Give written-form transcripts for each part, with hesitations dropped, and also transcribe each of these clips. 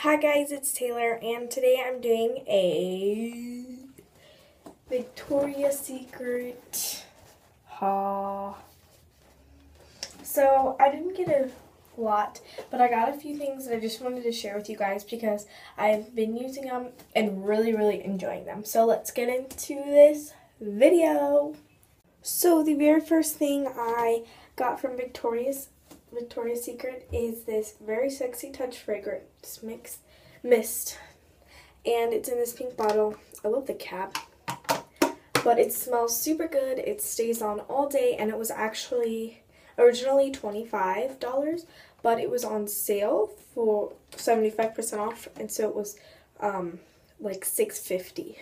Hi guys, it's Taylor, and today I'm doing a Victoria's Secret haul. So I didn't get a lot, but I got a few things that I just wanted to share with you guys because I've been using them and really enjoying them. So let's get into this video. So the very first thing I got from Victoria's Secret is this Very Sexy Touch Fragrance Mist. And it's in this pink bottle. I love the cap. But it smells super good. It stays on all day, and it was actually originally $25, but it was on sale for 75% off, and so it was like $6.50.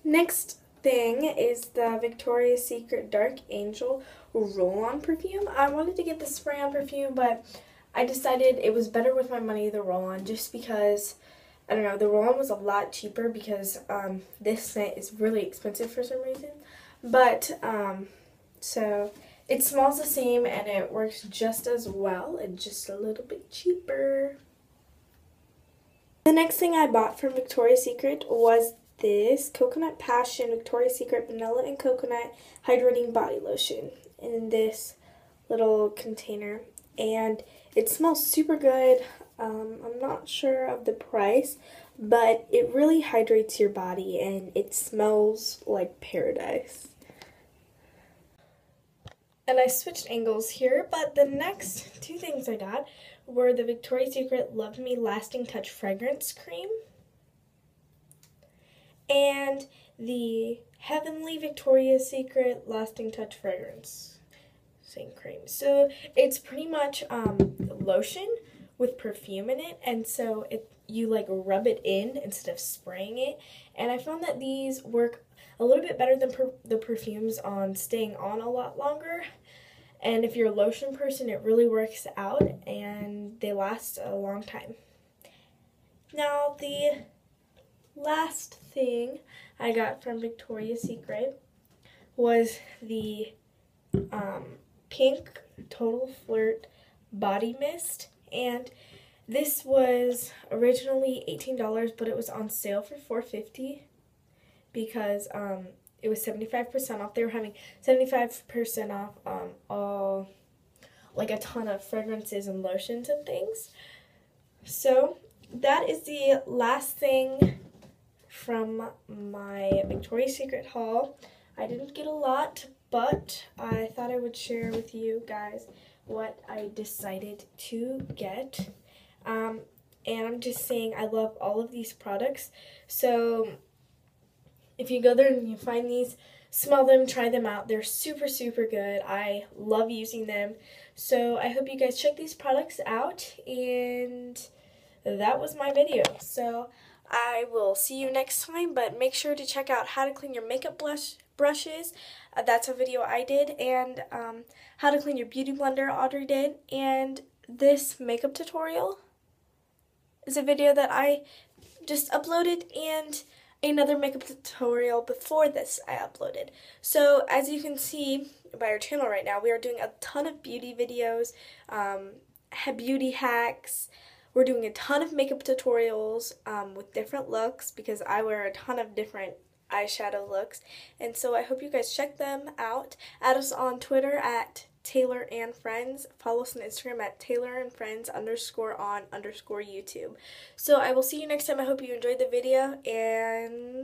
Next thing is the Victoria's Secret Dark Angel roll-on perfume. I wanted to get the spray-on perfume, but I decided it was better with my money, the roll-on, just because, I don't know, the roll-on was a lot cheaper because this scent is really expensive for some reason. But, so it smells the same and it works just as well and just a little bit cheaper. The next thing I bought from Victoria's Secret was this Coconut Passion Victoria's Secret Vanilla and Coconut Hydrating Body Lotion in this little container, and it smells super good. I'm not sure of the price, but it really hydrates your body and it smells like paradise. And I switched angles here, but the next two things I got were the Victoria's Secret Love Me Lasting Touch Fragrance Cream and the Heavenly Victoria's Secret Lasting Touch Fragrance cream. So it's pretty much lotion with perfume in it, and so you like rub it in instead of spraying it. And I found that these work a little bit better than the perfumes on staying on a lot longer. And if you're a lotion person, it really works out, and they last a long time. Now, the last thing I got from Victoria's Secret was the pink Total Flirt body mist, and this was originally $18, but it was on sale for $4.50 because it was 75% off. They were having 75% off all, like, a ton of fragrances and lotions and things. So that is the last thing from my Victoria's Secret haul. I didn't get a lot, but I thought I would share with you guys what I decided to get. And I'm just saying I love all of these products. So if you go there and you find these, smell them, try them out. They're super good. I love using them. So I hope you guys check these products out, and that was my video. So I will see you next time, but make sure to check out how to clean your makeup brushes. That's a video I did, and how to clean your beauty blender, Audrey did, and this makeup tutorial is a video that I just uploaded, and another makeup tutorial before this I uploaded. So as you can see by our channel right now, we are doing a ton of beauty videos, beauty hacks. We're doing a ton of makeup tutorials with different looks because I wear a ton of different eyeshadow looks. And so I hope you guys check them out. Add us on Twitter at Taylor and Friends. Follow us on Instagram at Taylor and Friends _on_YouTube. So I will see you next time. I hope you enjoyed the video, and